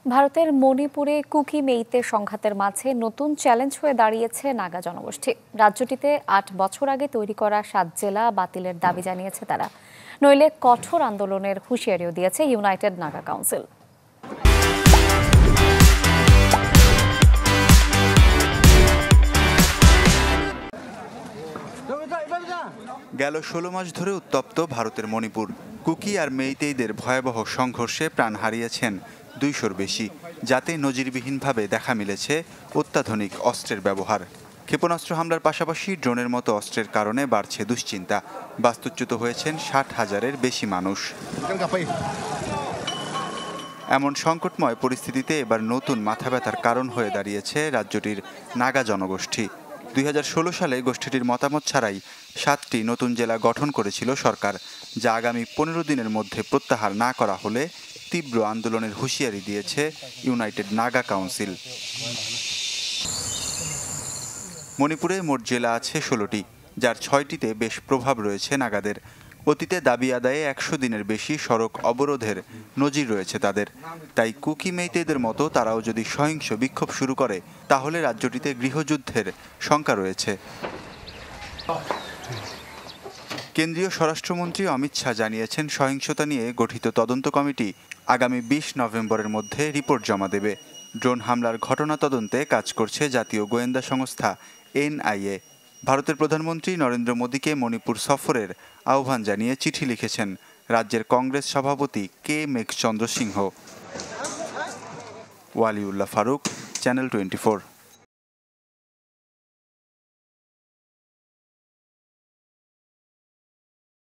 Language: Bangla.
ভারতের মণিপুরে কুকি মেইতে সংঘাতের মাঝে নতুন চ্যালেঞ্জ হয়ে দাঁড়িয়েছে নাগা জনগোষ্ঠী। রাজ্যটিতে ৮ বছর আগে তৈরি করা ৭ জেলা বাতিলের দাবি জানিয়েছে তারা, নইলে কঠোর আন্দোলনের হুঁশিয়ারিও দিয়েছে ইউনাইটেড নাগা কাউন্সিল। গেল ১৬ মাস ধরে উত্তপ্ত ভারতের মণিপুর। কুকি আর মেইতেইদের ভয়াবহ সংঘর্ষে প্রাণ হারিয়েছেন ২০০-র বেশি, যাতে নজিরবিহীনভাবে দেখা মিলেছে অত্যাধুনিক অস্ত্রের ব্যবহার। ক্ষেপণাস্ত্র হামলার পাশাপাশি ড্রোনের মতো অস্ত্রের কারণে বাড়ছে দুশ্চিন্তা। বাস্তুচ্যুত হয়েছেন ৬০,০০০-এর বেশি মানুষ। এমন সংকটময় পরিস্থিতিতে এবার নতুন মাথাব্যথার কারণ হয়ে দাঁড়িয়েছে রাজ্যটির নাগা জনগোষ্ঠী। ২০১৬ সালে গোষ্ঠীটির মতামত ছাড়াই ৭টি নতুন জেলা গঠন করেছিল সরকার, যা আগামী ১৫ দিনের মধ্যে প্রত্যাহার না করা হলে তীব্র আন্দোলনের হুঁশিয়ারি দিয়েছে ইউনাইটেড নাগা কাউন্সিল। মণিপুরে মোট জেলা আছে ১৬টি, যার ৬টিতে বেশ প্রভাব রয়েছে নাগাদের। অতীতে দাবি আদায়ে ১০০ দিনের বেশি সড়ক অবরোধের নজির রয়েছে তাদের। তাই কুকি মেইতেদের মতো তারাও যদি সহিংস বিক্ষোভ শুরু করে, তাহলে রাজ্যটিতে গৃহযুদ্ধের শঙ্কা রয়েছে। কেন্দ্রীয় স্বরাষ্ট্রমন্ত্রী অমিত শাহ জানিয়েছেন, সহিংসতা নিয়ে গঠিত তদন্ত কমিটি আগামী ২০ নভেম্বরের মধ্যে রিপোর্ট জমা দেবে। ড্রোন হামলার ঘটনা তদন্তে কাজ করছে জাতীয় গোয়েন্দা সংস্থা NIA। ভারতের প্রধানমন্ত্রী নরেন্দ্র মোদীকে মণিপুর সফরের আহ্বান জানিয়ে চিঠি লিখেছেন রাজ্যের কংগ্রেস সভাপতি কে মেঘচন্দ্র সিংহ। ওয়ালিউল্লাহ ফারুক, চ্যানেল 24।